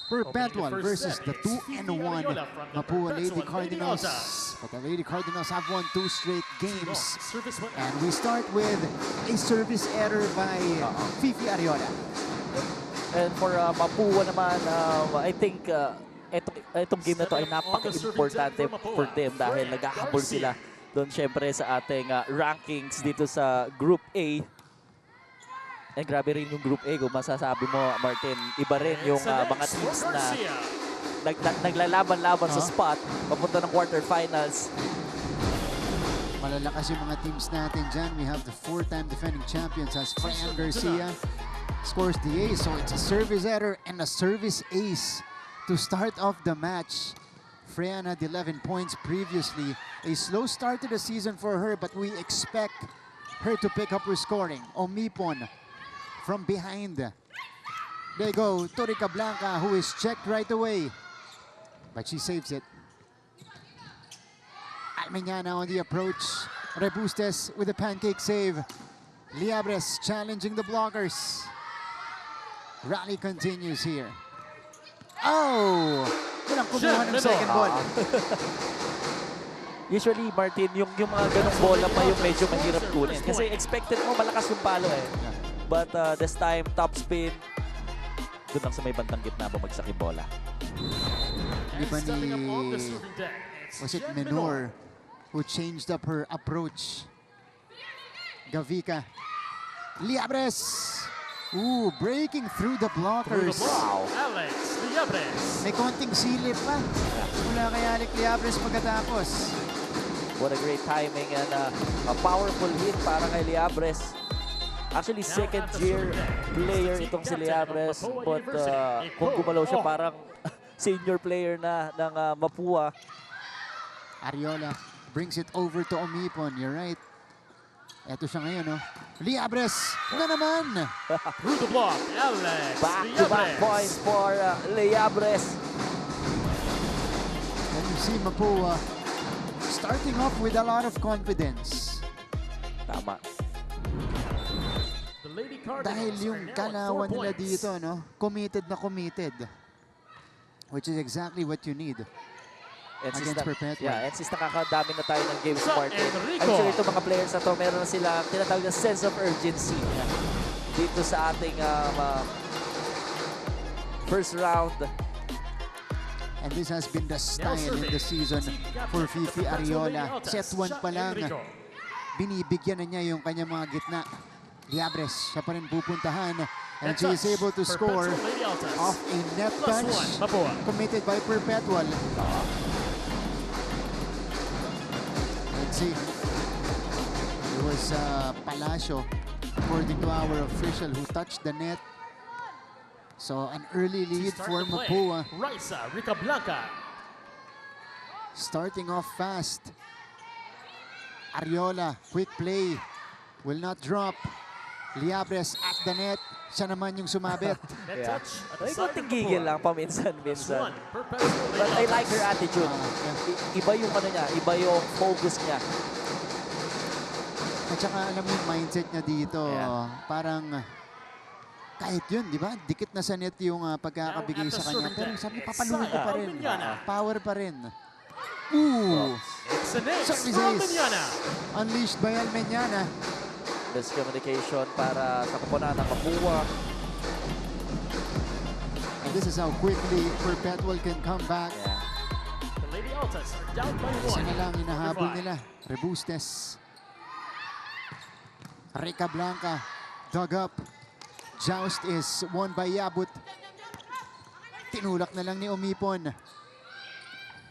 Perpetual versus the 2-1 Mapua Lady Cardinals. But the Lady Cardinals have won 2 straight games. And we start with a service error by Fifi Ariola. And for Mapua naman, I think itong game na to ay napaka-importante for them dahil naghahabol sila doon syempre sa ating rankings dito sa Group A. And grabe rin yung Group A, kung masasabi mo, Martin, iba rin yung mga teams na naglalaban-laban sa spot, papunta ng quarterfinals. Malalakas yung mga teams natin dyan. We have the 4-time defending champions as Fran Garcia scores the ace. So it's a service error and a service ace to start off the match. Freya had 11 points previously. A slow start to the season for her, but we expect her to pick up her scoring. Omipon from behind. There you go, Torica Blanca, who is checked right away. But she saves it. Almeñana on the approach. Rebustes with a pancake save. Liabres challenging the blockers. Rally continues here. Oh! Walang kumuha ng second ball. Usually, Martin, yung mga ganong bola pa yung medyo mahirap kunin. Kasi expected mo malakas yung palo eh. But this time, top spin. Doon lang sa may bandang gitna bumagsak yung bola. Iba ni... Was it Menor who changed up her approach? Gavica. Liabres! Ooh, breaking through the blockers. Wow. Alex Liabres. May konting silip pa. Mula kay Alex Liabres pagkatapos. What a great timing and a powerful hit para kay Liabres. Actually, second-year player itong si Liabres. But kung gumalaw siya, parang senior player na ng Mapua. Ariola brings it over to Omipon. You're right. Eto siya ngayon, no? Liabres na naman! Through the block, Alex Back-to-back points for Liabres. And you see Mapua starting off with a lot of confidence. Tama. Dahil yung kalawan nila dito, no? Committed na committed. Which is exactly what you need. Against Perpetual. Yeah, and since nakakadami na tayo ng games, Martin, I'm sure itong mga players na to, meron na sila tinatawag na sense of urgency dito sa ating first round. And this has been the style in the season for Fifi Ariola. Set 1 pa lang, binibigyan na niya yung kanyang mga gitna. Liabres, siya pa rin pupuntahan. And she is able to score off a net touch committed by Perpetual. Let's see. It was Palacio, according to our official, who touched the net. So an early lead for Mapua. Raisa Ricablanca. Starting off fast. Ariola, quick play. Will not drop. Liabres at the net. Siya naman yung sumabit. Yeah. Ay, konting gigil lang paminsan-minsan. But I like her attitude. Iba yung ano niya, iba yung focus niya. At saka alam mo yung mindset niya dito. Parang kahit yun, di ba? Dikit na sa net yung pagkakabigay sa kanya. Pero sabi, papaluin ko pa rin. Power pa rin. Ooh! Service ace. Unleashed by Almeñana. Miscommunication para sa koponan ng Mapua. And this is how quickly Perpetual can come back. Isa na lang inahabol nila. Rebustes. Rica Blanca dug up. Joust is won by Yabut. Tinulak na lang ni Omipon.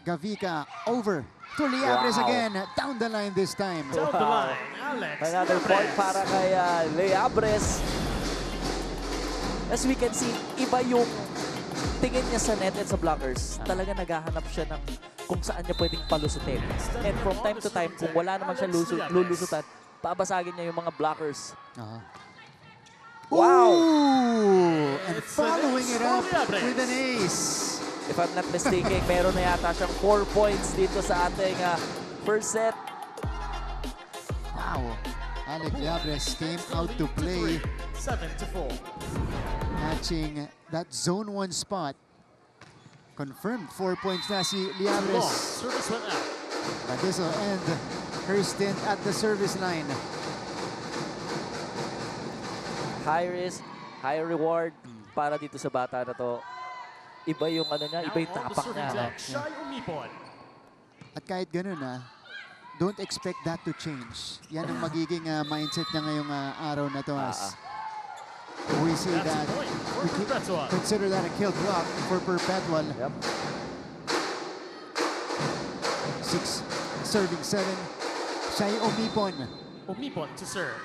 Gavica over to Liabres again. Down the line this time. Down the line, Alex Another point para kay Liabres. As we can see, iba yung tingin niya sa net and sa blockers. Talaga naghahanap siya ng kung saan niya pwedeng palusutin. And from time to time, kung wala naman siya lulusutan, babasagin niya yung mga blockers. Wow! Ooh! And following it up with an ace. If I'm not mistaken, meron na yata siyang 4 points dito sa ating first set. Wow. Alex Liabres came out to play. 7-4. Matching that zone 1 spot. Confirmed 4 points na si Long. Liabres. Service went out. But this will end her stint at the service line. High risk, high reward para dito sa bata na to. Iba yung ano niya, iba yung Now on the tapak serving niya. deck, Shai Umipon. At kahit ganun don't expect that to change. Yan ang magiging mindset niya ngayong araw na to. As we see That's that, a point for we Perpetua. consider that a kill block for Perpetual. Yep. 6 serving 7. Shai Umipon. Umipon to serve.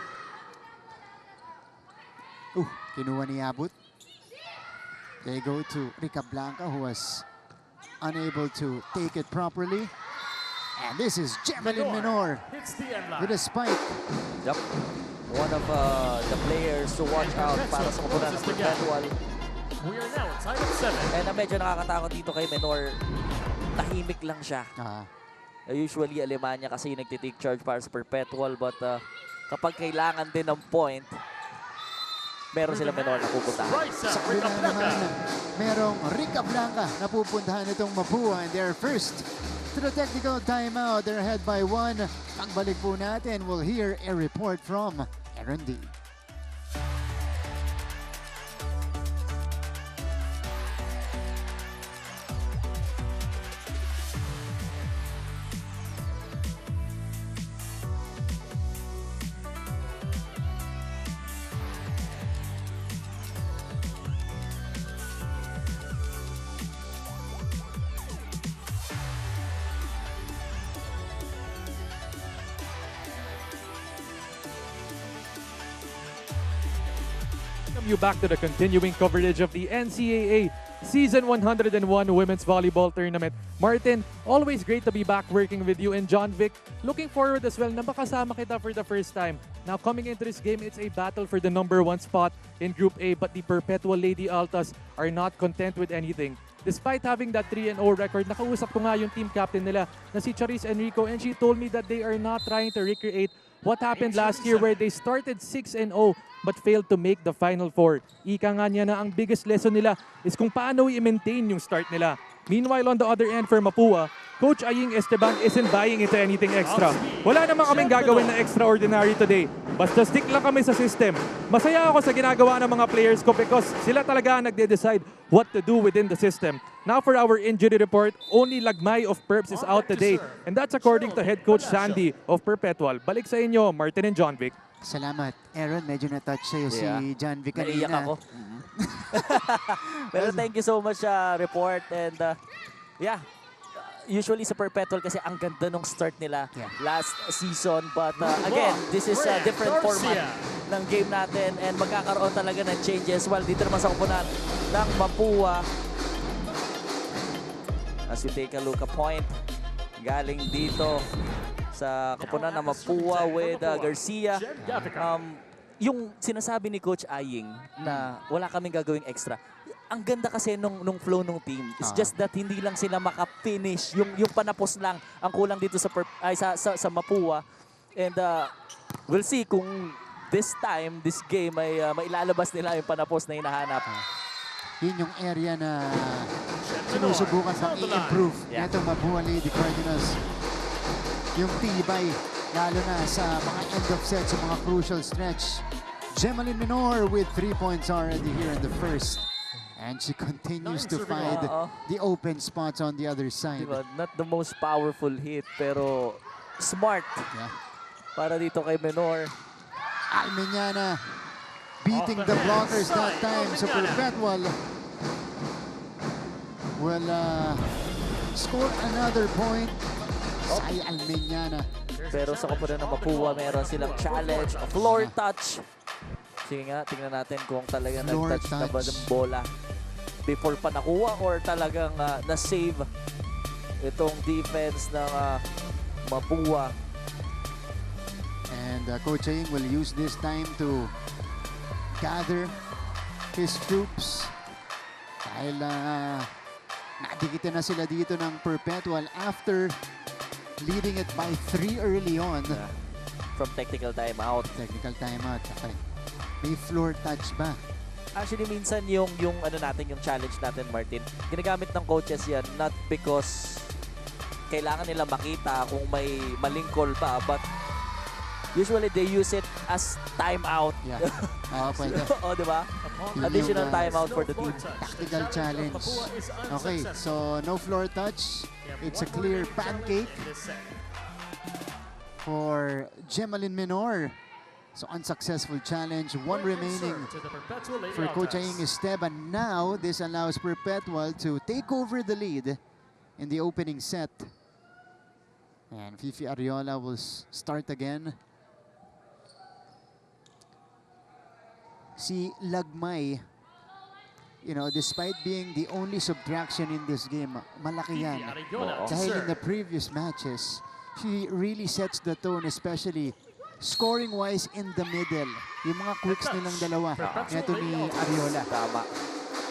Kinuha ni Abut. They go to Rica Blanca, who was unable to take it properly. And this is Gemelin Menor Hits the end line. with a spike. Yep. One of the players to watch out para sa kupunan ng Perpetual. We are now tied at 7. And medyo nakakatakot dito kay Menor. Tahimik lang siya. Usually, Alemanya kasi yung nagtitake charge para sa Perpetual. But kapag kailangan din ng point, meron sila Menor na pupuntahan. Right Sa side, Rica kabila naman, Blanca. merong Rica Blanca na pupuntahan itong Mapua. And they're first to the technical timeout. They're ahead by 1. Pagbalik po natin, we'll hear a report from Aaron D. Welcome you back to the continuing coverage of the NCAA Season 101 Women's Volleyball Tournament. Martin, always great to be back working with you. And John Vic, looking forward as well na makasama kita for the first time. Now coming into this game, it's a battle for the #1 spot in Group A, but the Perpetual Lady Altas are not content with anything. Despite having that 3-0 record, nakausap ko nga yung team captain nila na si Charis Enrico, and she told me that they are not trying to recreate what happened last year where they started 6-0 but failed to make the Final Four. Ika nga niya na ang biggest lesson nila is kung paano i-maintain yung start nila. Meanwhile, on the other end for Mapua, Coach Aying Esteban isn't buying into anything extra. Wala naman kaming gagawin na extraordinary today. Basta stick lang kami sa system. Masaya ako sa ginagawa ng mga players ko because sila talaga ang nagde-decide what to do within the system. Now for our injury report, only Lagmay of Perps is out today. And that's according to head coach Sandy of Perpetual. Balik sa inyo, Martin and John Vic. Salamat. Aaron, medyo na-touch sa'yo si John Vic Naiyak kanina. ako. Pero thank you so much report. And usually sa Perpetual kasi ang ganda nung start nila last season. But again, this is a different format ng game natin and magkakaroon talaga ng changes. While dito naman sa kupunan ng Mapua, as you take a look, a point galing dito sa kupunan ng Mapua with Garcia. Yung sinasabi ni Coach Aying na wala kaming gagawing extra. Ang ganda kasi nung flow ng team. It's just that hindi lang sila maka-finish. Yung panapos lang ang kulang dito sa Mapua. And we'll see kung this time, this game, ay mailalabas nila yung panapos na hinahanap. Yun yung area na sinusubukan pang i-improve. Ito, Mapua Lady Cardinals. Yung tibay, lalo na sa mga end of set, sa mga crucial stretch. Gemelin Menor with 3 points already here in the first. And she continues to find the open spots on the other side. Diba? Not the most powerful hit, pero smart. Para dito kay Menor. Almeñana beating the blockers that time. So Perpetual will score another point. Ay Almeñana. Pero sa kupunan ng Mapua, meron silang challenge, a floor touch. Sige nga, tingnan natin kung talagang nag-touch na ba ng bola before pa nakuha or talagang na-save itong defense ng Mapua. And Coach Aying will use this time to gather his troops. Dahil nadikitan na sila dito ng Perpetual after leading it by 3 early on. From technical timeout. Technical timeout. Okay. May floor touch ba Actually, minsan yung ano natin, yung challenge natin, Martin, ginagamit ng coaches yan not because kailangan nila makita kung may maling call pa, but usually they use it as timeout. Yeah. Oo, pwede. O, di ba? Yun Additional yung, timeout for the team. Tactical challenge. Okay, so no floor touch. It's a clear pancake for Gemaline Menor. So unsuccessful challenge. One remaining for Coach Aing Esteban. Now, this allows Perpetual to take over the lead in the opening set. And Fifi Ariola will start again. Si Lagmay, you know, despite being the only subtraction in this game, malaki yan. Dahil in the previous matches, she really sets the tone, especially scoring-wise in the middle. Yung mga quicks nilang dalawa. Ito ni Ariola. Tama.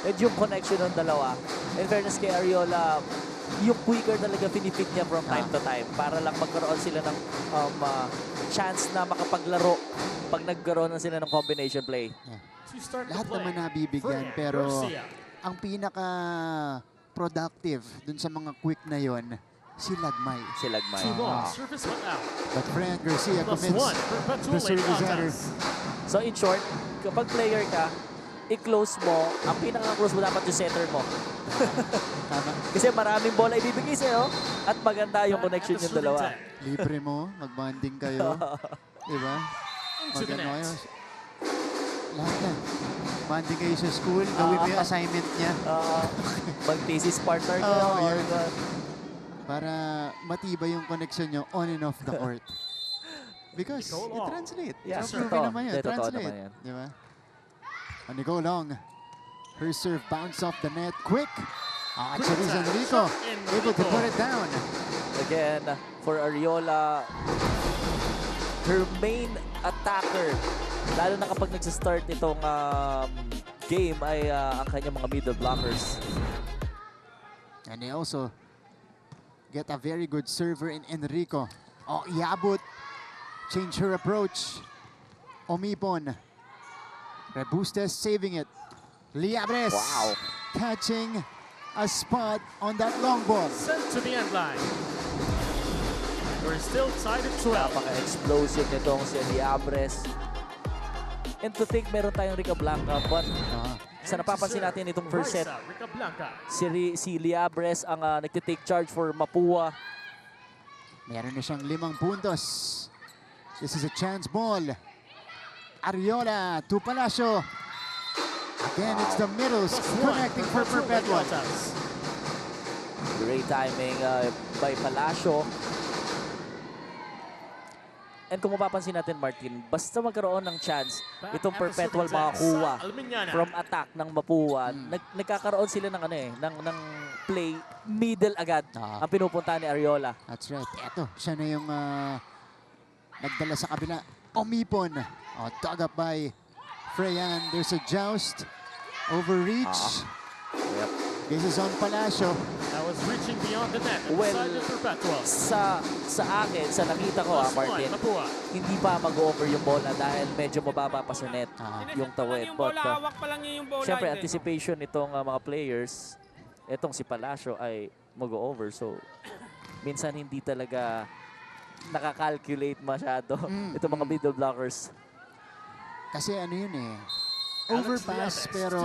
And yung connection ng dalawa, in fairness kay Ariola, yung quicker talaga finifit niya from time to time para lang magkaroon sila ng chance na makapaglaro pag nagkaroon na sila ng combination play. Lahat naman nabibigyan, pero ang pinaka-productive dun sa mga quick na yon, si Lagmay. Si Lagmay. But Fran Garcia commits the service error. So in short, kapag player ka, i-close mo, ang pinaka-close mo dapat yung center mo. Tama. Kasi maraming bola ibibigay sa'yo at maganda yung connection yung dalawa. Libre mo, mag-bonding kayo. Diba? Mag-ano kayo. Lahat na. Bonding kayo sa school, gawin mo yung assignment niya. Mag-thesis partner ka. Yun. Para matibay yung connection nyo on and off the court. Because it translate. Yeah, So, proven naman yun. totoo Translate. naman yan. Diba? And they go long. Her serve bounce off the net. Quick. Cherise Enrico able to put it down. Again, for Ariola, her main attacker, lalo na kapag nagsistart itong game, ay ang kanyang mga middle blockers. And they also get a very good server in Enrico. Oh, Iabut. Change her approach. Omipon. Rebustes saving it. Liabres. Wow. Catching a spot on that long ball. Sent to the end line. We're still tied at 12. Napaka-explosive nitong si Liabres. And to think meron tayong Rica Blanca, but sa napapansin natin itong first set, si Liabres ang nagtitake charge for Mapua. Meron na siyang 5 puntos. This is a chance ball. Ariola to Palacio. Again, it's the middles connecting for Perpetual. Great timing by Palacio. And kung mapapansin natin, Martin, basta magkaroon ng chance itong Perpetual makakuha from attack ng Mapua, nagkakaroon sila ng ng play middle agad ang pinupunta ni Ariola. That's right. Eto, siya na yung nagdala sa kabila. Omipon. Dug up by Freyan. There's a joust. Overreach. Yep. This is on Palacio. That was reaching beyond the net. Well, Inside the Perpetual. sa akin, sa nakita ko, Martin, hindi pa mag-over yung bola dahil medyo mababa pa sa net yung tawid. But, syempre, anticipation itong mga players, itong si Palacio ay mag-over. So, minsan hindi talaga nakakalculate masyado itong mga middle blockers. Kasi ano yun eh. Overpass pero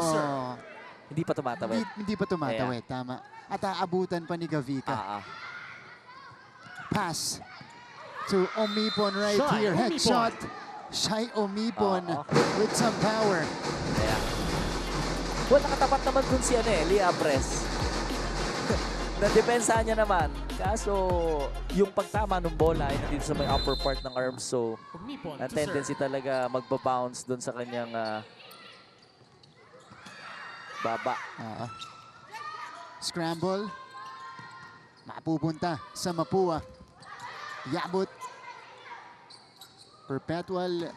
Hindi pa tumatawid. hindi pa tumatawid. Tama. At aabutan pa ni Gavica. Pass to Omipon right here. Headshot. Shy Omipon with some power. Yeah. Well, nakatapat naman dun si Liabres. Nadepensahan niya naman. Kaso, yung pagtama ng bola ay nandito sa may upper part ng arms. So, ang tendency talaga magbabounce dun sa kanyang baba. Scramble. Mapupunta sa Mapua. Yabut. Perpetual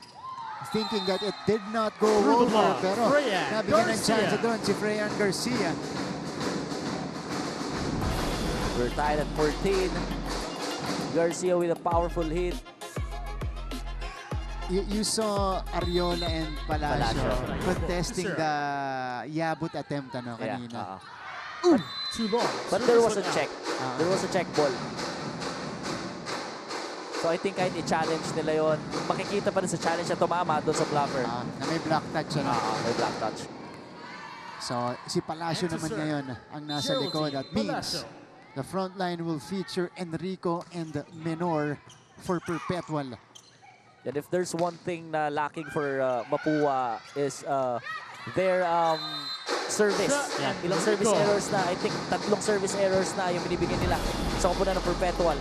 thinking that it did not go over. Pero nabigyan ng chance doon si Freyan Garcia. We're tied at 14. Garcia with a powerful hit. You saw Ariola and Palacio Palacio. contesting the Yabut attempt Yeah, kanina. Too long. But there was a Service check. There was a check ball. So I think kahit i-challenge nila yon, makikita pa rin sa challenge na tumama doon sa blocker. Na may block touch siya. May black touch. So si Palacio And to naman serve, ngayon ang nasa likod. That means Palacio. the front line will feature Enrico and Menor for Perpetual. And if there's one thing na lacking for Mapua is their service. Yeah. Ilang service errors na. I think 3 service errors na yung binibigyan nila sa kupunan ng Perpetual.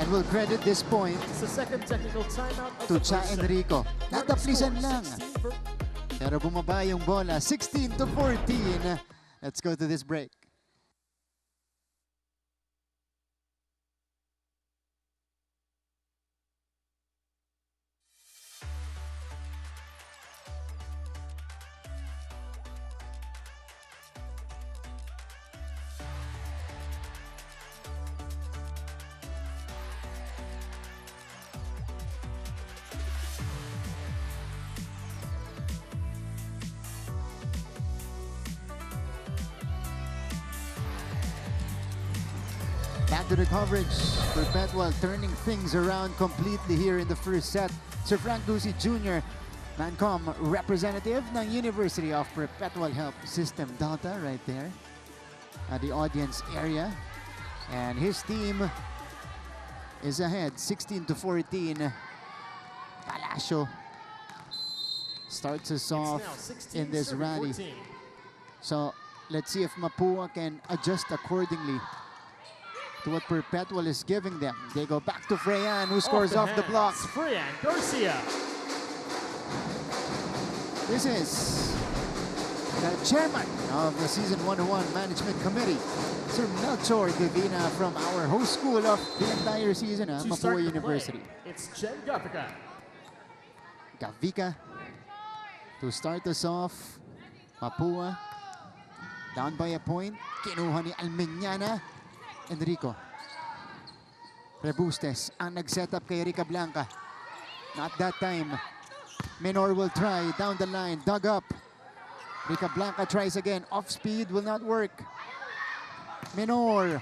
And we'll credit this point It's the second technical timeout of to the Cha first set. Enrico. Nataplisan Score, lang. 16 for Pero bumaba yung bola. 16-14. Let's go to this break. Back to the coverage. Perpetual turning things around completely here in the first set. Sir Frank Ducey Jr., Mancom representative ng University of Perpetual Health System Delta right there at the audience area. And his team is ahead 16-14. Palacio starts us It's off now 16, in this serving rally. 14. So let's see if Mapua can adjust accordingly to what Perpetual is giving them. They go back to Freyan, who scores off the block. hands, Freyan Garcia. This is the chairman of the Season 101 Management Committee, Sir Melchor Divina from our host school of the entire season, To Mapua start the University. play, it's Jen Gafika. Gavika to start us off. Mapua down by a point. Kinuha ni Almeñana. Enrico. Rebustes ang nag-set up kay Rica Blanca. Not that time. Menor will try down the line. Dug up. Rica Blanca tries again. Off speed will not work. Menor.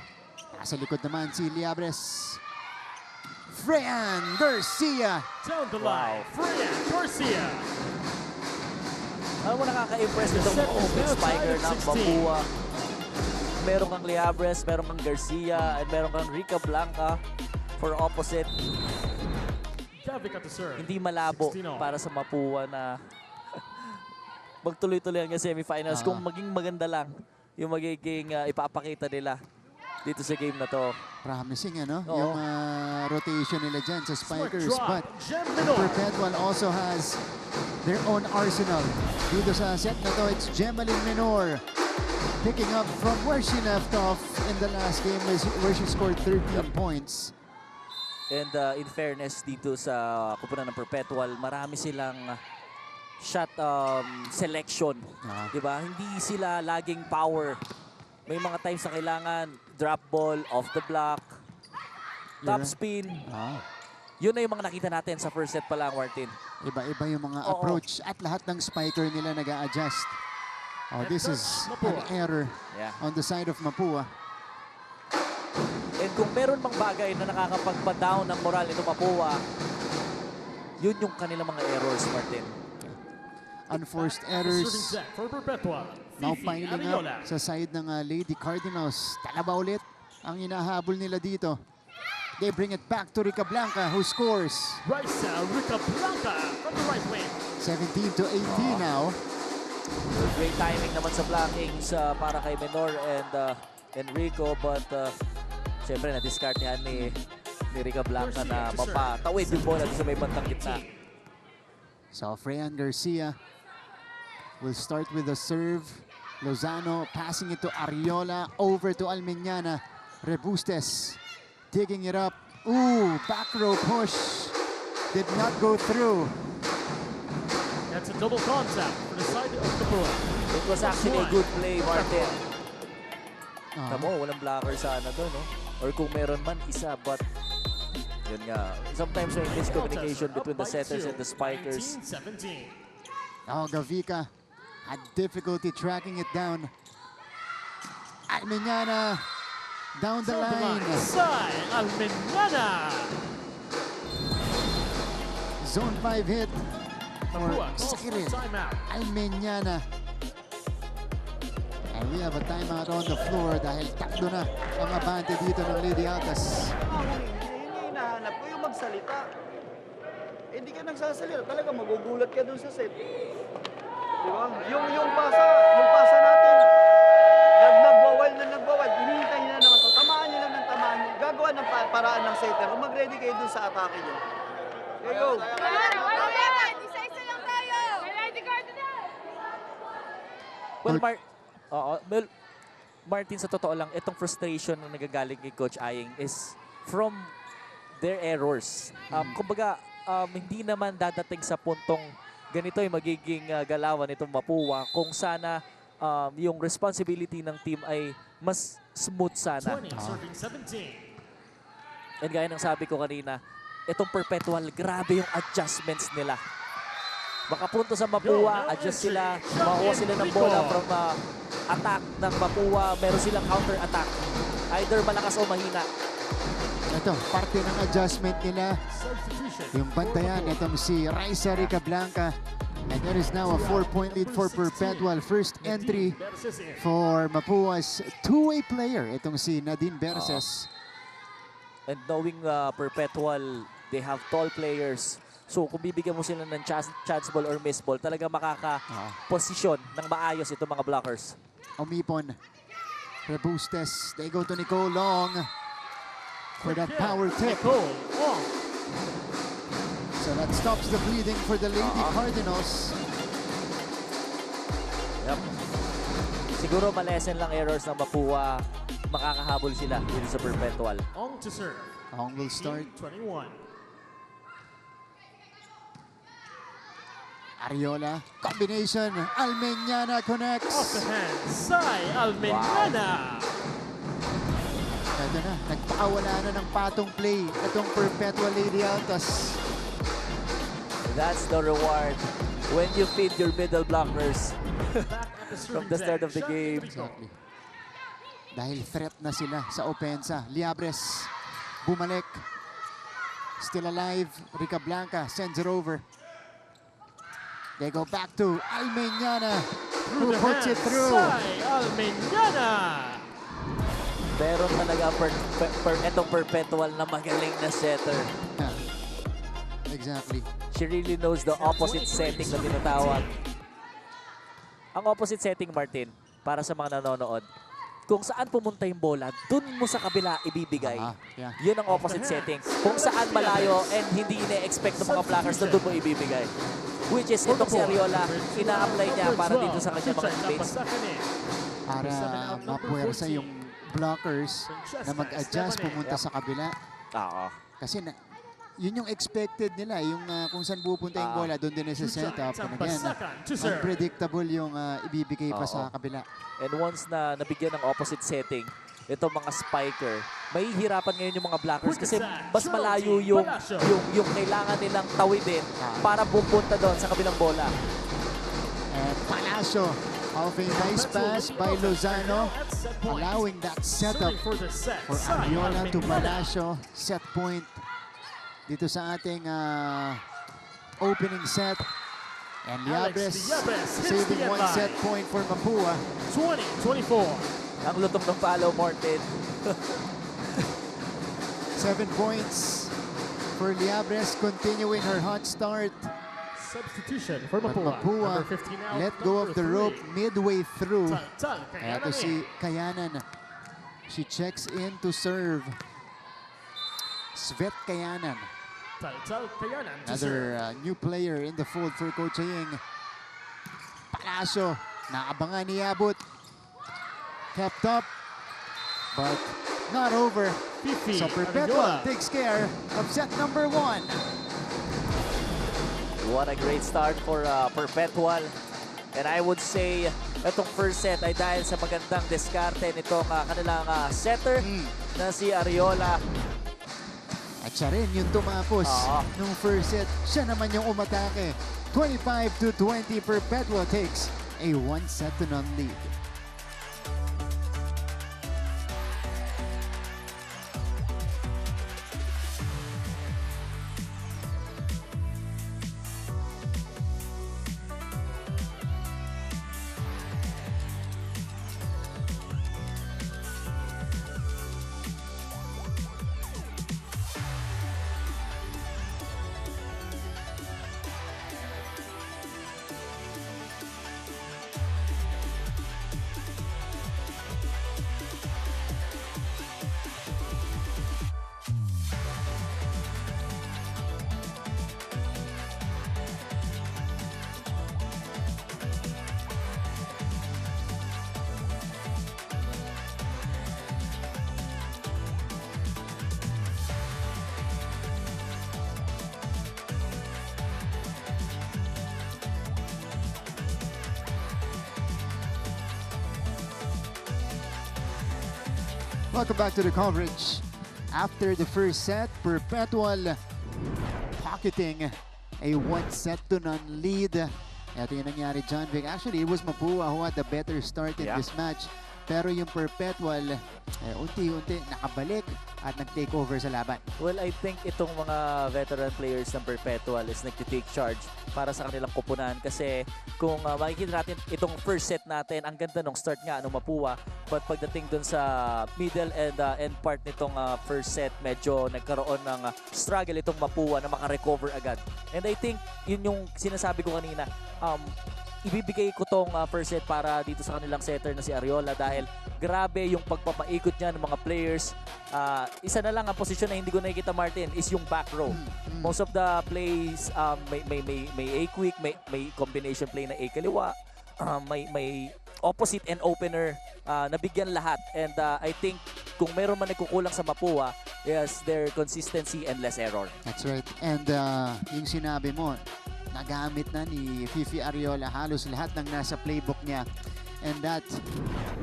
Nasa likod naman si Liabres. Freyan Garcia. Down the line, Freyan Garcia. Alam mo, nakaka-impress itong Set is open now spiker tied ng at 16. Mapua. Meron kang Liabres, meron kang Garcia, and meron kang Rica Blanca for opposite. Gafika to serve. Hindi malabo 16 all. para sa Mapua na magtuloy-tuloy hanggang semifinals kung maging maganda lang yung magiging ipapakita nila dito sa game na to. Promising, ano? Oo. Yung rotation nila dyan sa Smart spikers. drop, But Jen Menor. Perpetual also has their own arsenal. Dito sa set na to, it's Gemaline Menor picking up from where she left off in the last game where she scored 13 points. And in fairness dito sa kupunan ng Perpetual, marami silang shot selection. Diba? Hindi sila laging power. May mga times na kailangan drop ball, off the block, top spin. Yun na yung mga nakita natin sa first set pa lang, Martin. Iba-iba yung mga Oo. approach at lahat ng spiker nila nag-a-adjust. Oh, this is an error Yeah. on the side of Mapua. And kung meron mang bagay na nakakapagpa-down ng moral nito Mapua, yun yung kanilang mga errors, Martin. Unforced Serving errors. set for Perpetua. Now Fifi piling Ariola. up sa side ng Lady Cardinals. Talaba ulit ang hinahabol nila dito. They bring it back to Rica Blanca who scores. Raisa Rica Blanca from the right wing. 17-18 now. Great timing naman sa blocking para kay Menor and Enrico, but syempre na-discard niya ni Rica Blanca na mapatawid yung bola sa may bantang gitna. So Freyan Garcia will start with the serve. Lozano passing it to Ariola, over to Almeñana. Rebustes digging it up. Ooh, back row push. Did not go through. That's a double contact for the side of the board. It was actually a good play, Martin. Ah. Tamo, walang blocker sana doon, no? Or kung meron man, isa, but Yun nga. Sometimes may miscommunication between the setters and the spikers. 19-17. Oh, Gavika had difficulty tracking it down. Almeñana down the line. Sai Almeñana. Zone 5 hit for Mapua calls for Skirit timeout. Almeñana. And we have a timeout on the floor dahil takdo na ang abante dito ng Lady Altas. Yun yung hinahanap ko, yung magsalita. Eh, hindi ka nagsasalita, talaga magugulat ka dun sa set. Di ba? Yung pasa natin, nagwawal, hinihintay nila naman to. Tamaan nyo lang ng tamaan. Gagawa ng paraan ng setter. Mag-ready kayo dun sa atake nyo. Okay, go. Isa-isa lang tayo! Ready guard na! Well, Martin, sa totoo lang, itong frustration na nagagaling kay Coach Aying is from their errors. Kumbaga, hindi naman dadating sa puntong ganito yung magiging galawan itong Mapua kung sana yung responsibility ng team ay mas smooth sana. 20 serving 17. And gaya ng sabi ko kanina, itong Perpetual, grabe yung adjustments nila. Makapunto sa Mapua, adjust sila, makuha sila ng bola from attack ng Mapua, meron silang counter-attack. Either malakas o mahina. Ito, parte ng adjustment nila. Substitution. Yung bantayan, itong si Raisa Ricablanca. And there is now a 4-point lead for Perpetual. First entry for Mapua's two-way player. Itong si Nadine Berces. And knowing Perpetual, they have tall players. So kung bibigyan mo sila ng chance ball or miss ball, talaga makaka-posisyon ng maayos itong mga blockers. Omipon. Rebustes. They go to Nicole Long for that power tip. Nicole Long. So that stops the bleeding for the Lady Cardinals. Yep. Siguro malesen lang errors ng Mapua, makakahabol sila dito sa Perpetual. On to serve. Ong will start. 21. Ariola. Combination. Almeñana Off connects. the hand. Sai Almeñana. Ito na. Nagpakawala na ng patong play. Itong Perpetual Lady Altas. That's the reward when you feed your middle blockers Back at the from serving the start deck. of the Shot game. Rico. Exactly. Dahil threat na sila sa opensa. Liabres. Bumalik. Still alive. Rica Blanca sends it over. They go back to Almeñana, who the puts it hand. through. Sai Almeñana. Meron talaga itong Perpetual na magaling na setter. Yeah. Exactly. She really knows the opposite setting na tinatawag. Ang opposite setting, Martin, para sa mga nanonood, kung saan pumunta yung bola, dun mo sa kabila ibibigay. Yeah. Yun ang opposite setting. Kung saan malayo and hindi ina-expect ng mga blockers na dun mo ibibigay. Which is itong si Ariola, ina-apply niya para dito sa kanyang mga teammates. Para mapuwersa yung blockers na mag-adjust pumunta sa kabila. Oo. Kasi yun yung expected nila, yung kung saan pupunta yung bola, doon din sa setup. And again, unpredictable yung ibibigay pa sa kabila. And once na nabigyan ng opposite setting, itong mga spiker, mahihirapan ngayon yung mga blockers kasi mas malayo yung kailangan nilang tawidin para pupunta doon sa kabilang bola. And Palacio, off a nice pass by Lozano, allowing that setup for Ariola to Palacio. Set point dito sa ating opening set. And Liabres saving one set point for Mapua. 20-24. Ang lutong ng follow, Martin. 7 points for Liabres, continuing her hot start. Substitution for But Mapua. Mapua Number 15 out, let go of the number rope 3. midway through. Tal Eto si Kayanan. She checks in to serve. Svet Kayanan. Tal Kayanan to Another serve. new player in the fold for Coach Aying. Palacio, naabangan ni Abot. Kept up, but not over. Fifi So Perpetual Ariola. takes care of set number 1. What a great start for Perpetual. And I would say, itong first set ay dahil sa magandang diskarte nitong kanilang setter na si Ariola. At siya rin yung tumapos nung first set. Siya naman yung umatake. 25-20, Perpetua takes a 1-0 lead. Welcome back to the coverage. After the first set, Perpetual pocketing a 1-0 lead. Ito yung nangyari, John Vic. Actually, it was Mapua who had the better start in this match. Pero yung Perpetual, unti-unti nakabalik at nag-take over sa laban. Well, I think itong mga veteran players ng Perpetual is nag-take charge para sa kanilang kupunan. Kasi kung makikita natin itong first set natin, ang ganda nung start nga ng Mapua. But pagdating dun sa middle and end part nitong first set, medyo nagkaroon ng struggle itong Mapua na makarecover agad. And I think yun yung sinasabi ko kanina, ibibigay ko tong first set para dito sa kanilang setter na si Ariola dahil grabe yung pagpapaikot niya ng mga players. Isa na lang ang posisyon na hindi ko nakikita, Martin, is yung back row. Most of the plays, may A-quick, may combination play na A-kaliwa, may opposite and opener, nabigyan lahat. And I think kung meron man nagkukulang sa Mapua, is their consistency and less error. That's right. And yung sinabi mo, nagamit na ni Fifi Ariola halos lahat ng nasa playbook niya. And that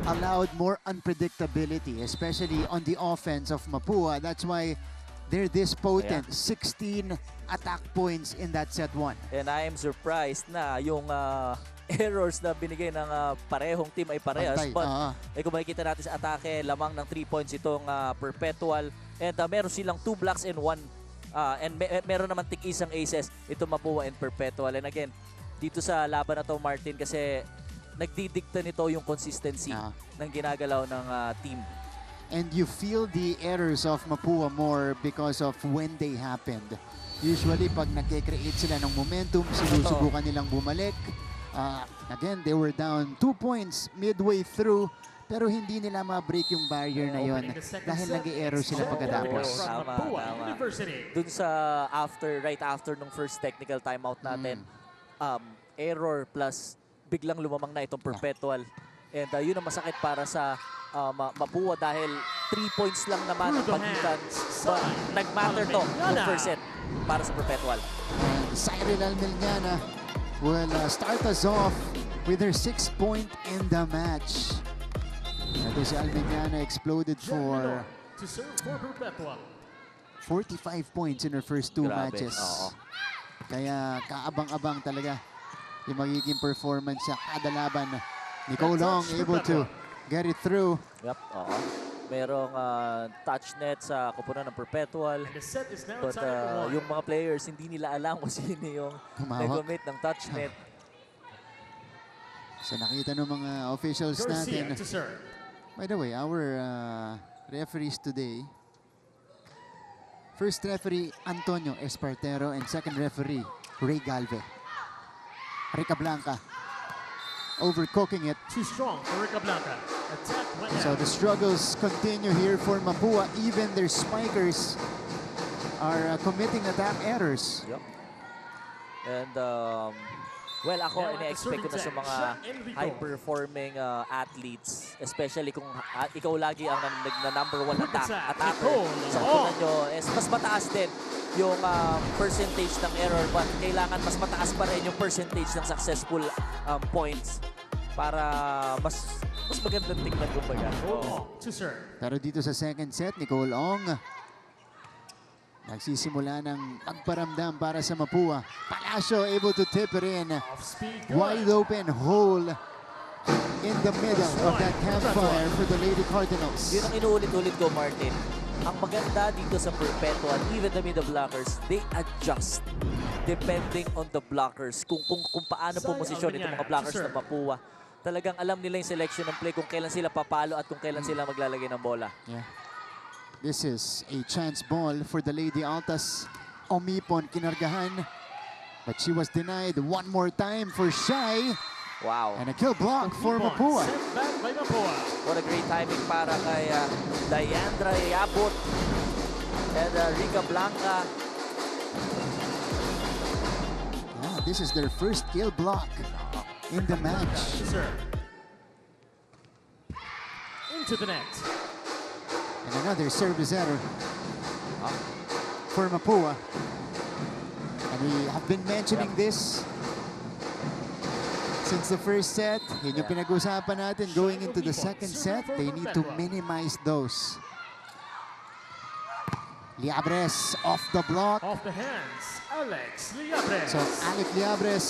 allowed more unpredictability, especially on the offense of Mapua. That's why they're this potent. 16 attack points in that set 1. And I am surprised na yung errors na binigay ng parehong team ay parehas. Pantay, But kung makikita natin sa atake, lamang ng 3 points itong Perpetual. And meron silang 2 blocks and 1 and meron naman tig-isang aces ito Mapua and Perpetual. And again, dito sa laban na to, Martin, kasi nagdidikta nito yung consistency ng ginagalaw ng team. And you feel the errors of Mapua more because of when they happened. Usually, pag nagke-create sila ng momentum, sinusubukan nilang bumalik. Again, they were down 2 points midway through. Pero hindi nila ma-break yung barrier na yon dahil nag-error sila pagkatapos. Tama. Dun sa right after nung first technical timeout natin, error plus biglang lumamang na itong Perpetual. And yun ang masakit para sa Mapua dahil 3 points lang naman ang pagitan. But nag-matter to yung first set para sa Perpetual. And Cyril Almiliana will start us off with her 6th point in the match. Ito si Almiliana exploded for 45 points in her first 2 matches. Kaya kaabang-abang talaga yung magiging performance sa kada laban. Nicole Long able to get it through. Yep, merong touch net sa kupunan ng Perpetual. But yung mga players, hindi nila alam kung sino yung nag-commit ng touch net. So nakita ng mga officials natin. By the way, our referees today, first referee Antonio Espartero and second referee Ray Galve. Rica Blanca overcooking it. Too strong for Rica Blanca. Attack went So down. the struggles continue here for Mapua. Even their spikers are committing attack errors. Yep. And well, ako ina-expect ko na sa mga high-performing athletes, especially kung ikaw lagi ang number 1 attacker sa kupunan nyo, mas mataas din yung percentage ng error, but kailangan mas mataas pa rin yung percentage ng successful points para mas magandang tingnan kung baga. Pero dito sa second set, Nicole Ong Nagsisimula ng pagparamdam para sa Mapua. Palacio able to tip it in. Off-speed good. Wide open hole in the middle of that campfire for the Lady Cardinals. Yun ang inuulit-ulit ko, Martin. Ang maganda dito sa Perpetual, even the middle blockers, they adjust depending on the blockers. Kung paano pumosisyon itong mga blockers ng Mapua. Talagang alam nila yung selection ng play, kung kailan sila papalo at kung kailan sila maglalagay ng bola. Yeah. This is a chance ball for the Lady Altas. Omipon kinargahan, but she was denied one more time for Shai. Wow. And a kill block for Mapua. Sent back by Mapua. What a great timing para kay Diandra Yabut and Rica Blanca. Yeah, this is their first kill block in the match. To serve. Into the net. And another service error for Mapua. And we have been mentioning this since the first set. Yun yung pinag-usapan natin going into the second set. They need to minimize those. Liabres off the block. Off the hands. Alex Liabres. So Alec Liabres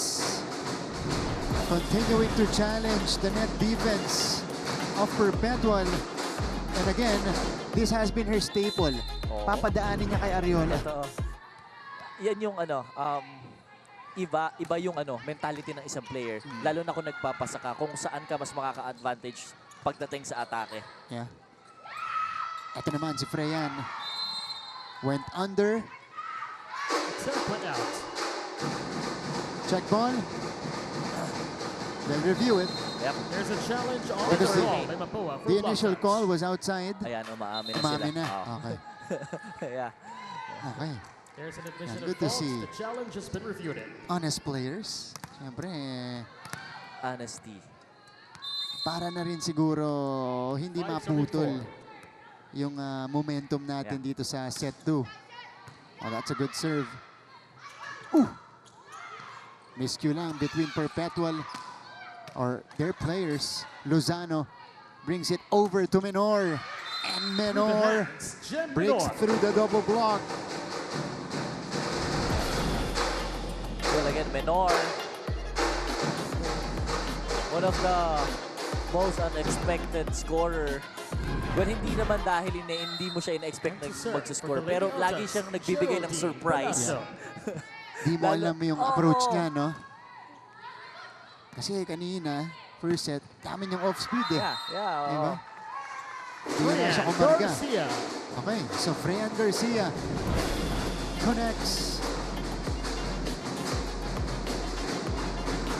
continuing to challenge the net defense of Perpetual. And again, this has been her staple. Papadaanin niya kay Ariola. Totoo. Yan yung iba yung mentality ng isang player. Lalo na kung nagpapasa ka, kung saan ka mas makaka-advantage pagdating sa atake. Yeah. Ito naman si Freyan. Went under. Went out. Check ball. They'll review it. Yep. There's a challenge on Because the the- ball by Mapua for The block initial touch. call was outside. Ayan, umaamin na Umami sila. na. Oh. Okay. Yeah. Okay. There's an admission Yeah, good of to fault. see. The challenge has been reviewed. Honest players. Siyempre, Honesty. para na rin siguro hindi maputol yung momentum natin dito sa set 2. Oh, that's a good serve. Ooh! Miscue lang between Perpetual or their players. Lozano brings it over to Menor. And Menor Jen breaks Menor. through the double block. Well, again, Menor. One of the most unexpected scorer. Well, hindi naman dahil hindi mo siya in-expect na magsascore. Pero lagi siyang nagbibigay ng surprise. Di mo Lalo- alam yung Oo. approach niya, no? Kasi kanina, first set, dami niyang off-speed eh. Yeah. Di ba? oo. Di na siya Fran kumarga. Garcia. Okay, so Freyan Garcia connects.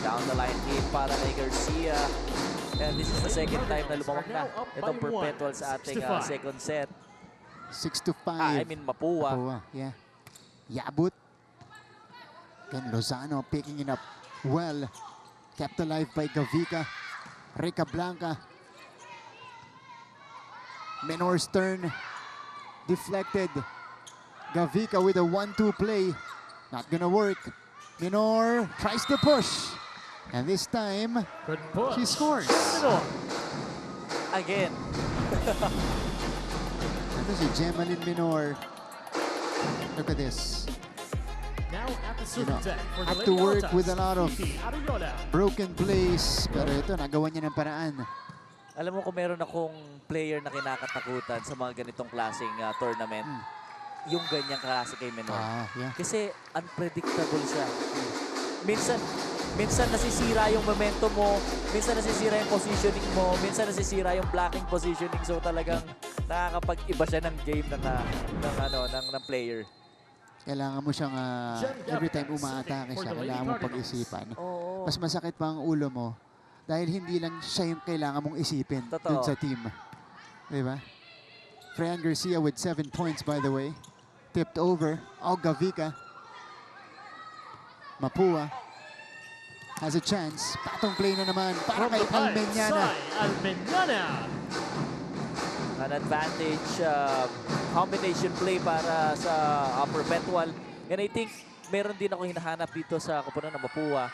Down the line in para kay Garcia. And this is the second time na lumawag na itong Perpetual sa ating second set. 6-5. I mean, Mapua. Mapua, yeah. Yabut. Then Lozano picking it up well. Kept alive by Gavica. Rica Blanca. Menor's turn. Deflected. Gavica with a 1-2 play. Not gonna work. Menor tries to push. And this time, Good push. she scores. Menor. Again. Ito si Gemaline Menor. Look at this. Now at the You super know, deck for the have to Lady work Altas, with a lot of Fifi Ariola. broken plays. Pero ito, nagawa niya ng paraan. Alam mo kung meron akong player na kinakatakutan sa mga ganitong klaseng tournament, yung ganyang klase kay Menor. Yeah. Kasi unpredictable siya. Minsan nasisira yung momentum mo, minsan nasisira yung positioning mo, minsan nasisira yung blocking positioning. So talagang nakakapag-iba siya ng game ng player. Kailangan mo siyang every time umaatake siya, kailangan mo pag-isipan. Oo. Mas masakit pa ang ulo mo dahil hindi lang siya yung kailangan mong isipin Totoo. dun sa team. Diba? Freyan Garcia with 7 points, by the way. Tipped over. Gavica. Mapua has a chance. Patong play na naman para From kay the pipe, Almeñana. Sai Almeñana. An advantage combination play para sa Perpetual. And I think meron din ako hinahanap dito sa koponan ng Mapua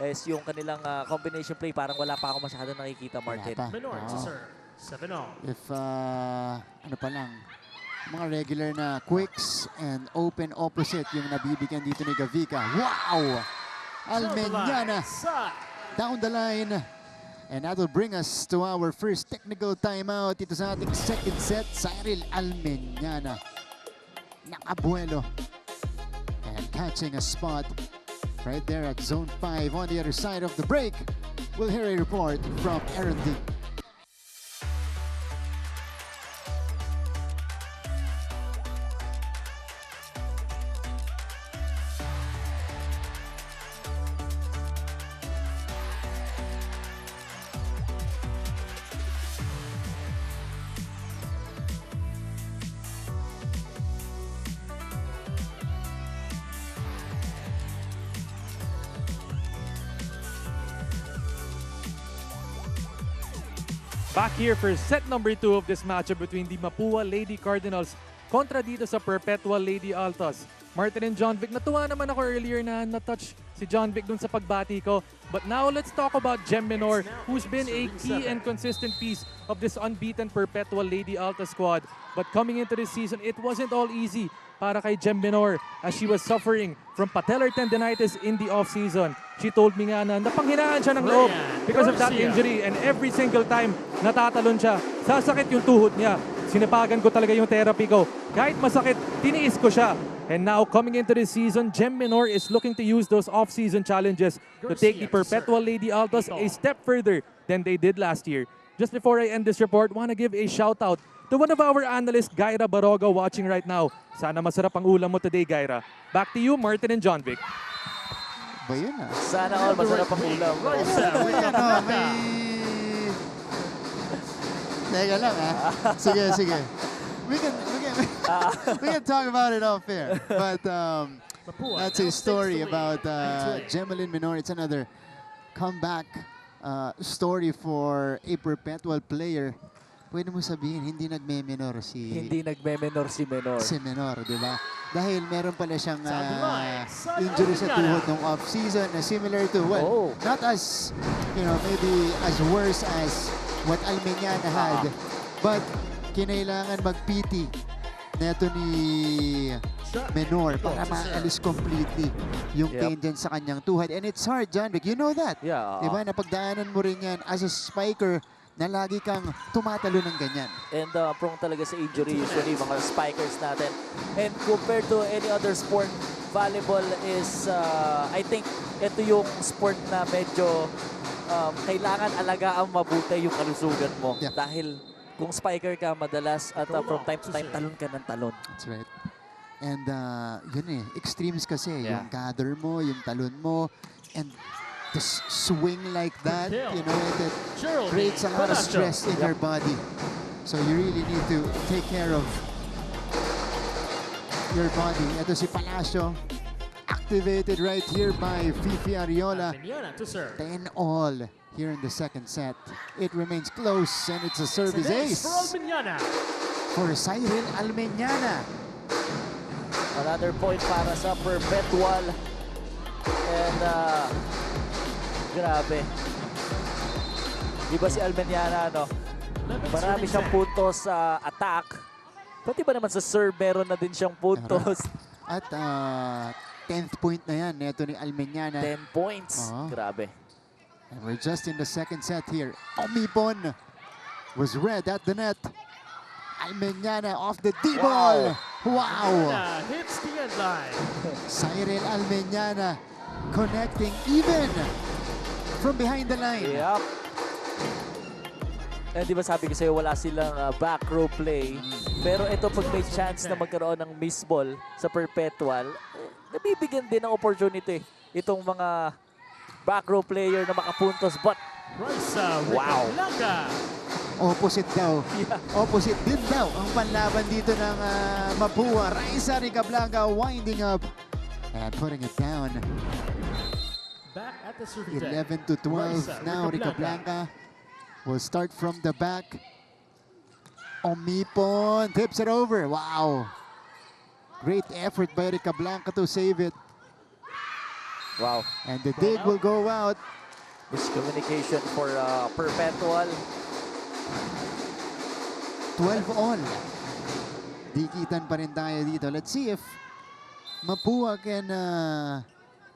is yung kanilang combination play. Parang wala pa ako masyado nakikita, Martin. Wala pa. Menor to Oo. serve. 7-0. If, ano pa lang, Mga regular na quicks and open opposite yung nabibigyan dito ni Gavica. Wow! Almeñana down the line. And that will bring us to our first technical timeout dito sa ating second set. Cyril Almeñana nakabuelo and catching a spot right there at zone 5 on the other side of the break. We'll hear a report from Aaron D. Back here for set number 2 of this matchup between the Mapua Lady Cardinals kontra dito sa Perpetual Lady Altos. Martin and John Vic, natuwa naman ako earlier na na-touch si John Vic dun sa pagbati ko. But now let's talk about Gem Menor, who's been a key and consistent piece of this unbeaten Perpetual Lady Altos squad. But coming into this season, it wasn't all easy para kay Gem Menor as she was suffering from patellar tendinitis in the off-season. She told me nga na napanghinaan siya ng loob because of that injury, and every single time natatalon siya, sasakit yung tuhod niya. Sinapagan ko talaga yung therapy ko. Kahit masakit, tiniis ko siya. And now coming into this season, Gem Menor is looking to use those off-season challenges to take the Perpetual Lady Altos a step further than they did last year. Just before I end this report, want to give a shout out to one of our analysts, Gaira Baroga, watching right now. Sana masarap ang ulam mo today, Gaira. Back to you, Martin and John Vic. Ba yun ah? Sana all masarap ang ulam. May... Teka lang ah. Sige, sige. We can talk about it off air. But that's a story about Gemelin Menor. It's another comeback story for a Perpetual player. Pwede mo sabihin, hindi nagme-menor si... Hindi nagme-menor si Menor. Si Menor, di ba? Dahil meron pala siyang injury sa tuhod ng off-season na similar to, well, not as, you know, maybe as worse as what Almeñana had, but kinailangan mag-PT neto ni Menor para maalis completely yung pain dyan sa kanyang tuhod. And it's hard, John Vic. You know that. Yeah. Di ba? Napagdaanan mo rin yan as a spiker na lagi kang tumatalo ng ganyan. And prone talaga sa injury usually mga spikers natin. And compared to any other sport, volleyball is, I think, ito yung sport na medyo kailangan alagaan mabuti yung kalusugan mo. Yeah. Dahil kung spiker ka madalas at from time to time talon ka ng talon. That's right. And yun eh, extremes kasi. Yeah. Yung gather mo, yung talon mo, and to swing like that, you know, that creates a lot of stress in your body. So you really need to take care of your body. Ito si Palacio, activated right here by Fifi Ariola. 10-all here in the second set. It remains close, and it's a service ace for Cyril Almeñana. Another point para sa Perpetual. And grabe. Di ba si Almeñana, no? Marami siyang puntos sa attack. Pati ba naman sa serve, meron na din siyang puntos. At 10th point na yan, neto ni Almeñana. 10 points. Grabe. And we're just in the second set here. Omipon was red at the net. Almeñana off the D-ball. Wow. Hits the end line. Cyril Almeñana connecting even from behind the line. Yep. Eh, di ba sabi ko sa'yo, wala silang back row play. Pero ito, pag may chance na magkaroon ng miss ball sa Perpetual, nabibigyan din ng opportunity itong mga back row player na makapuntos. But, wow. Opposite daw. Yeah. Opposite din daw ang panlaban dito ng Mapua. Raisa Ricablanca winding up and putting it down. Back at the service deck. 11 to 12 now. Ricablanca will start from the back. Omipon tips it over. Wow. Great effort by Ricablanca to save it. Wow. And the dig will go out. Miscommunication for Perpetual. 12 all. Dikitan pa rin tayo dito. Let's see if Mapua can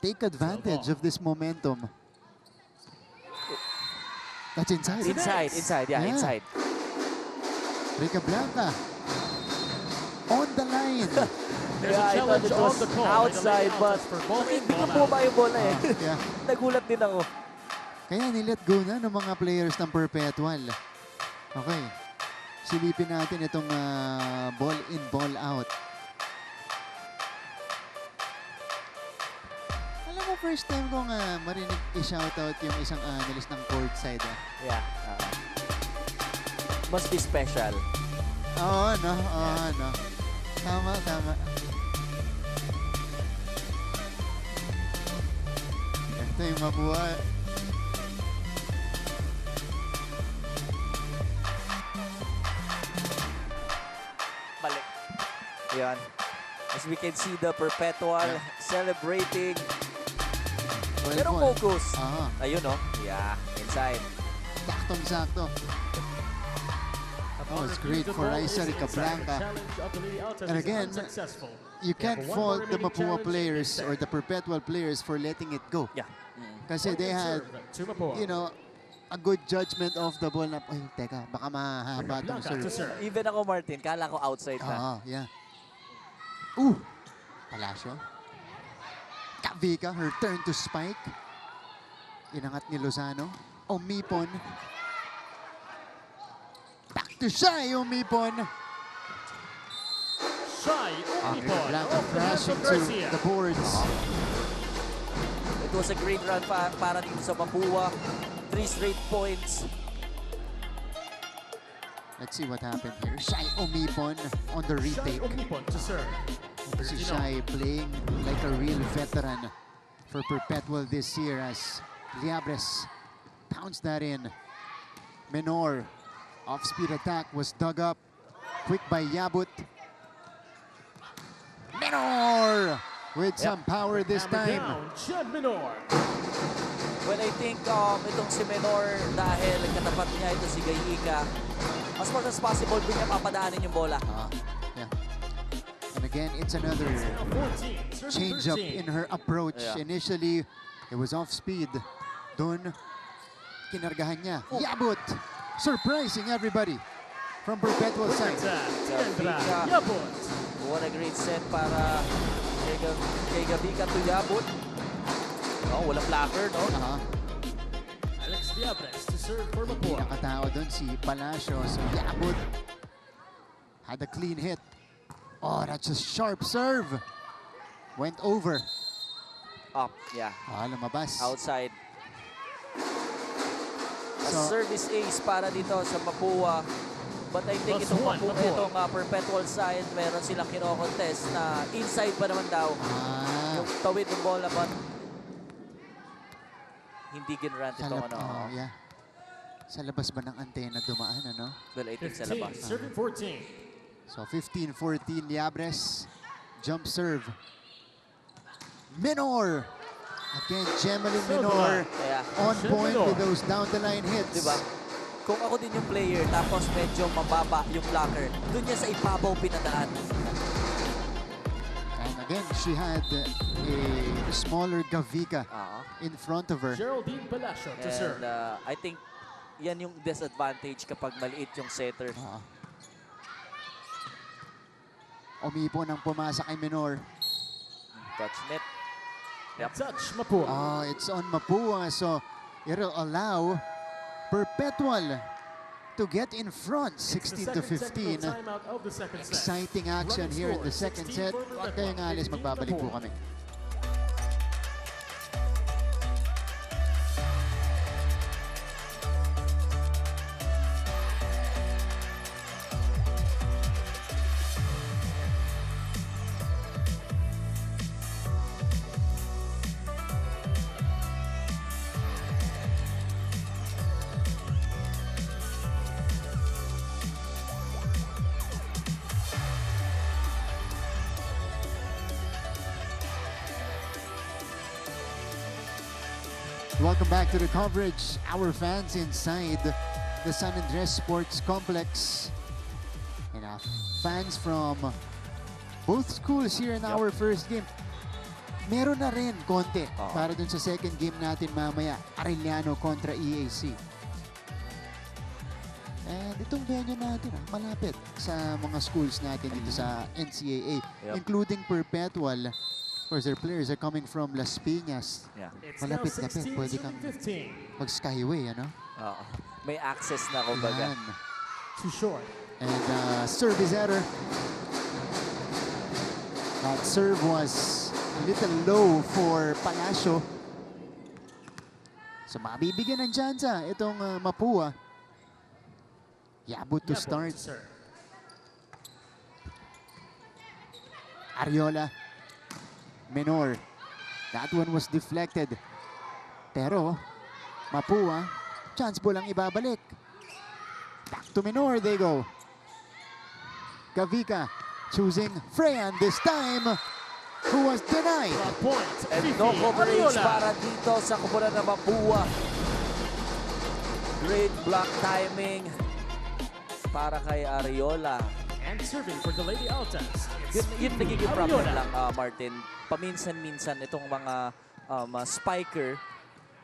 take advantage of this momentum. That's inside. Inside, yeah, Yeah. inside. Rica Blanca on the line. There's Yeah, a I thought challenge it on was the call. outside, but for ball in, hindi ko ball po out. yung bola eh. Yeah. Nagulat din ako. Kaya nilet go na ng mga players ng Perpetual. Okay. Silipin natin itong ball in, ball out. Alam mo, first time kong marinig i-shoutout yung isang analyst ng courtside. Yeah. Must be special. Oo, no? Oo, no? Tama, tama. Ito yung Mapua. Balik. Yan. As we can see, the Perpetual celebrating. Well, Pero ball. focus. Ayun, no? Yeah, inside. saktong-sakto. Oh, it's great for Raisa Ricablanca. And again, you can't fault the Mapua players or the Perpetual players for letting it go. Yeah. Kasi they had, you know, a good judgment of the ball na, ay, teka, baka mahaba itong serve. Even ako, Martin, kala ko outside na. Yeah. Palacio. Kavika, her turn to spike. Inangat ni Lozano. Omipon. Back to Shai Omipon. Shai Omipon. Blanca crashing to the boards. It was a great run para dito sa Mapua. 3 straight points. Let's see what happened here. Shai Omipon on the retake. Omipon to serve. Si Shai playing like a real veteran for Perpetual this year as Liabres pounds that in. Menor, off-speed attack was dug up. Quick by Yabut. Menor with some power this time. Jed Menor. Well, I think itong si Menor, dahil katapat niya ito si Gayika, as much as possible, doon niya papadaanin yung bola. Yeah. And again, it's another change up in her approach. Yeah. Initially, it was off speed. Doon, kinargahan niya. Yabut! Surprising everybody from Perpetual side. Yabut. What a great set para kay Gabika to Yabut. Oh, walang blocker, no? Alex Liabres to serve for Hindi Mapua. nakatao doon si Palacios. Yabut had a clean hit. Oh, that's a sharp serve. Went over. Up, yeah. Lumabas. Outside. A So- service ace para dito sa Mapua. But I think Plus one, Mapua. itong Perpetual side, meron silang kino-contest na inside pa naman daw. Yung tawid ng bola, but hindi ginrant Sa itong yeah. Sa labas ba ng antena dumaan, ano? Well, I think sa 15, labas. serving 14. So 15-14 Liabres. Jump serve. Menor. Again, Gemelin Menor Kaya, on Gem point Menor. with those down-the-line hits. di ba? Kung ako din yung player, tapos medyo mababa yung blocker, doon niya sa ibabaw pinadaan. And again, she had a smaller Gavika in front of her. Geraldine Palacio to serve. And I think yan yung disadvantage kapag maliit yung setter. Umipo ng pumasa kay Menor. Touch net. Yep. Touch Mapua. Oh, it's on Mapua, so it'll allow Perpetual to get in front, 16-15. Exciting action here in the second set. At kayo nga, Alice, magbabalik po kami. Welcome back to the coverage. Our fans inside the San Andres Sports Complex. And fans from both schools here in our first game. Meron na rin konti para dun sa second game natin mamaya, Arellano kontra EAC. And itong venue natin, malapit sa mga schools natin dito sa NCAA, including Perpetual. Of course, their players are coming from Las Piñas. Yeah. It's now Malapit-lapit, 16 pwede to kang 15. mag-skyway, ano? Oo. May access na, kumbaga. Yan. Too short. And service error. That serve was a little low for Palacio. So mabibigyan ng tsansa itong Mapua. Yabut to Yabo start. to serve. Ariola. Menor. That one was deflected. Pero Mapua, chance po lang ibabalik. Back to Menor they go. Gavika choosing Freyan this time, who was denied. For a point, And Fifi no coverage Ariola. para dito sa kupunan ng Mapua. Great block timing para kay Ariola. And serving for the Lady Altas. Yun nagiging problem lang, Martin. Paminsan-minsan itong mga spiker,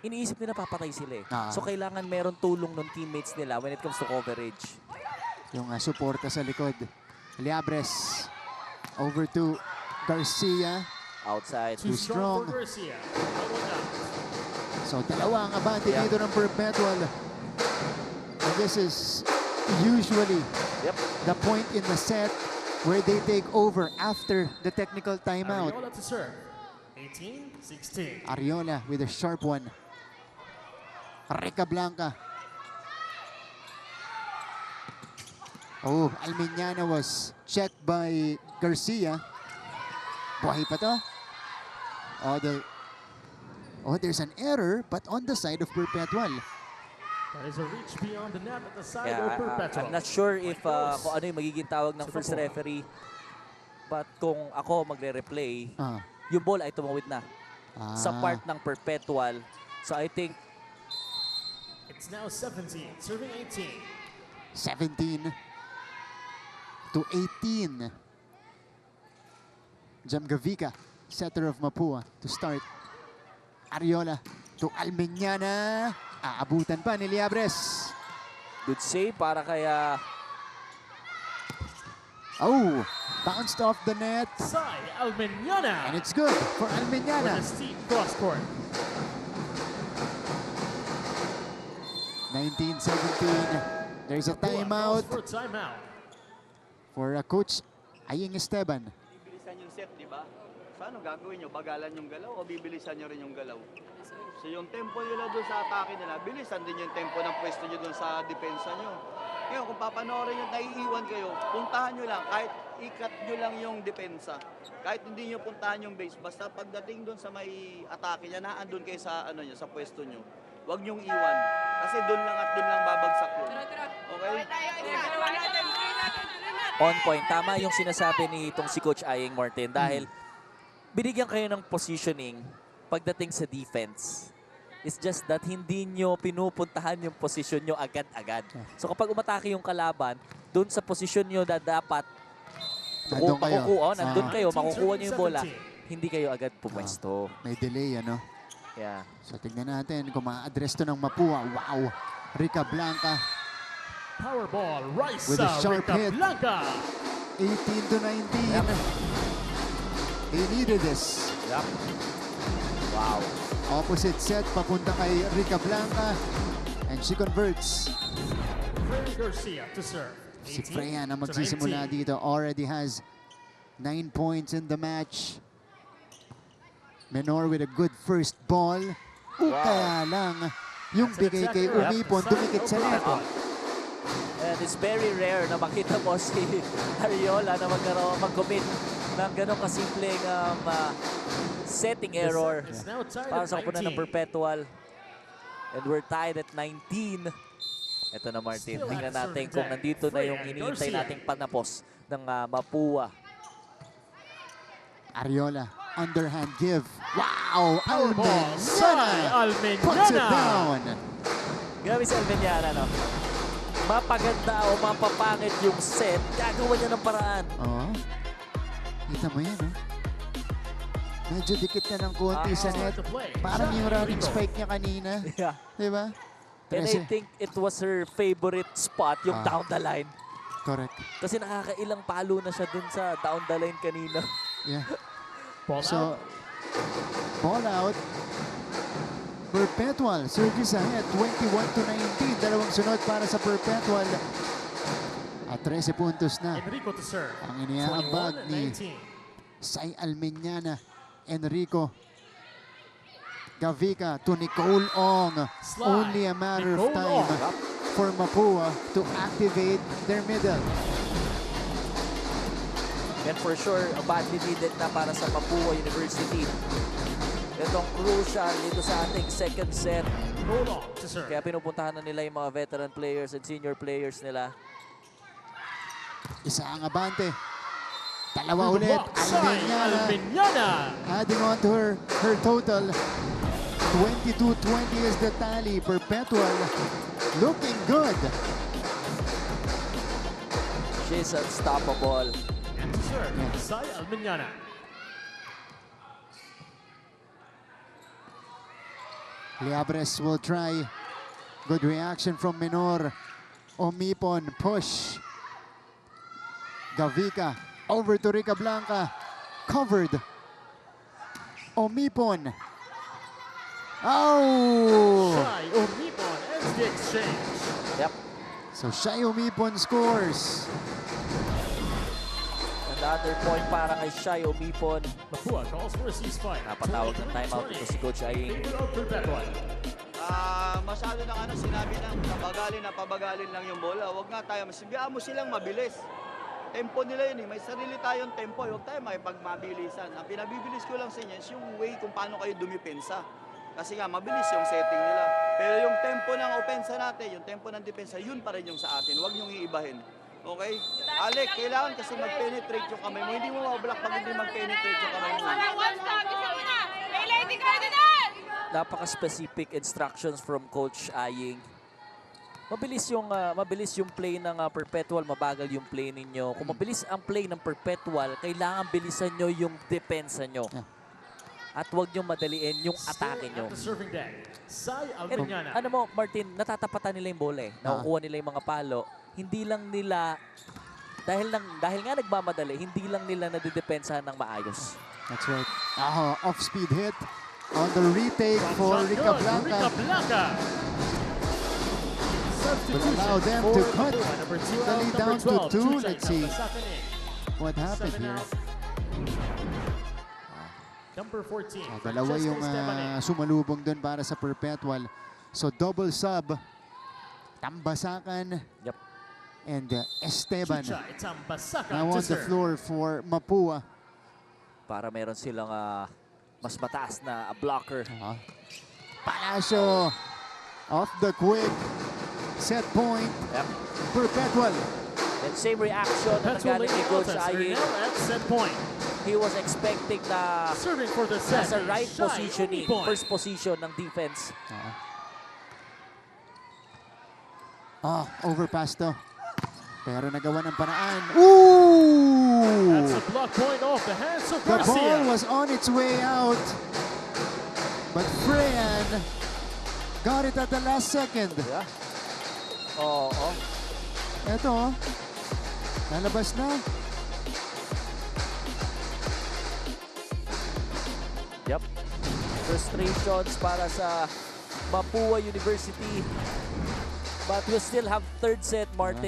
iniisip nila papatay sila eh. So kailangan meron tulong ng teammates nila when it comes to coverage. Yung suporta sa likod. Liabres over to Garcia. Outside. Too Too strong strong. for Garcia. Double down. So dalawa ang abante dito ng Perpetual. And this is usually the point in the set where they take over after the technical timeout. Ariola to serve. 18-16. Ariola with a sharp one. Rica Blanca. Oh, Almiñana was checked by Garcia. Buhay pa to. There's an error, but on the side of Perpetual. That is a reach beyond the net at the side Yeah, of Perpetual. I'm not sure if kung ano yung magiging tawag ng first referee. But kung ako magre-replay, yung ball ay tumawid na sa part ng Perpetual. So I think It's now 17, serving 18. 17 to 18. Jamgavika, setter of Mapua to start. Ariola to Almiñana. Aabutan pa ni Liabres. good save para kay Oh, bounced off the net. Sai Almiñana. And it's good for With Almiñana. a steep cross court. 19-17. There's a timeout For timeout. for Coach Aying Esteban. Bibilisan yung set, di ba? So ano gagawin nyo? Bagalan yung galaw o bibilisan nyo rin yung galaw? So yung tempo nila doon sa atake nila, bilisan din yung tempo ng pwesto nyo doon sa depensa nyo. Ngayon, kung papanoorin nyo, naiiwan kayo, puntahan nyo lang, kahit ikat nyo lang yung depensa. Kahit hindi nyo puntahan yung base, basta pagdating doon sa may atake niya, naandun kayo sa, ano nyo, sa pwesto nyo. Huwag nyong iwan. Kasi doon lang at doon lang babagsak yun. Okay? on point. Tama yung sinasabi ni itong si Coach Aying Martin dahil binigyan kayo ng positioning pagdating sa defense. It's just that hindi nyo pinupuntahan yung posisyon nyo agad-agad. So kapag umatake yung kalaban, dun sa posisyon nyo na dapat Nandun kayo. nandun kayo, makukuha nyo yung bola, 17. hindi kayo agad pumwesto. May delay, ano? Yeah. So tignan natin kung ma-address to ng Mapua. Wow! Rica Blanca, Power ball, Rice With a sharp hit. Blanca. 18 to 19. They needed this. Yep. Wow. Opposite set, papunta kay Rica Blanca. And she converts. Freya Garcia to serve. Si 18 Freya na to magsisimula 19. dito. Already has 9 points in the match. Menor with a good first ball. Kaya lang, yung That's an bigay kay exact- Umipon, Yep. dumikit sa net. And it's very rare na makita mo si Ariola na mag-commit ng ganong kasimpleng setting error The set is now tied para at sa kupunan ng 19. Perpetual. And we're tied at 19. Ito na Martin, Still tingnan at natin serving kung deck, nandito na yung Freya hinihintay Garcia. nating panapos ng Mapua. Ariola, underhand give. Wow! Power ball, Sai Almiñana puts it Almiñana. down. Grabe si Almiñana, no? mapaganda o mapapangit yung set, gagawa niya ng paraan. Oo. Kita mo yan, Medyo dikit na ng konti sa net. Parang yung running spike niya kanina. Yeah. Di ba? And I think it was her favorite spot, yung down the line. Correct. Kasi nakakailang palo na siya dun sa down the line kanina. Yeah. Ball So, ball out. Perpetual, service ahead, 21-19. Dalawang sunod para sa Perpetual. At 13 puntos na Enrico to serve. ang iniaambag ni 21-19. Sai Almeñana. Enrico Gavica to Nicole Ong. Slide. Only a matter of Nicole time Ong. for Mapua to activate their middle. And for sure, badly needed na para sa Mapua University. Itong crucial dito sa ating second set. Nicole Ong to serve. Kaya pinupuntahan na nila yung mga veteran players and senior players nila. Isa ang abante. Dalawa ulit. Sai Almeñana Almeñana. adding on to her total. 22-20 is the tally. Perpetual looking good. She's unstoppable. And to serve. Sai Almeñana. Liabres will try. Good reaction from Menor. Omipon push. Gavica over to Rica Blanca. Covered. Omipon. Oh! Sai Omipon ends the exchange. Yep. So Shai Omipon scores. Another point para kay Shai Omipon. Mapua calls for a ceasefire. Napatawag ng timeout ito si Coach Aying. Favor of Perpetual. Masyado na sinabi ng pabagalin lang yung bola. Huwag nga tayo, masibiyaan mo silang mabilis. Tempo nila yun may sarili tayong tempo. Huwag tayo makipagmabilisan. Ang pinabibilis ko lang sa inyo is yung way kung paano kayo dumipensa. Kasi nga, mabilis yung setting nila. Pero yung tempo ng opensa natin, yung tempo ng depensa, yun pa rin yung sa atin. Huwag niyong iibahin. Okay? Alec, kailangan kasi mag-penetrate yung kamay mo. Hindi mo mablock pag hindi mag-penetrate yung kamay mo. One stop, isa mo na. May Lady Cardinal! Napaka-specific instructions from Coach Aying. Mabilis yung play ng Perpetual, mabagal yung play ninyo. Kung mabilis ang play ng Perpetual, kailangan bilisan nyo yung depensa nyo. Yeah. At huwag nyo madaliin yung atake nyo. At the serving deck. Sai And, Almeñana. ano mo, Martin, natatapatan nila yung bola. Nakukuha nila yung mga palo. Hindi lang nila, dahil nga nagmamadali, hindi lang nila nadidepensahan ng maayos. That's right. Off-speed hit on the retake for Shot Rica good. Blanca. Rica Blanca. Will allow them to cut the lead down to 2. Let's see what happened here. Number 14. Dalawa yung sumalubong doon para sa Perpetual. So double sub. Tambasakan Yep. and Esteban Chucha, it's Ambasaka now to on the serve. floor for Mapua. Para meron silang mas mataas na blocker. Palacio off the quick. Set point. Yep. Perpetual. And same reaction na Perpetual nagaling kay Lady Coach Altas. Aying. Rinel at set point. He was expecting na Serving for the set. nasa right Shai positioning, Omipon. first position ng defense. Overpass to. Pero nagawa ng paraan. Ooh! That's a block point off the hands of The ball Garcia. was on its way out. But Freyan got it at the last second. Yeah. Oo. Eto, nalabas na. Yep. Frustrations para sa Mapua University. But we still have third set, Martin.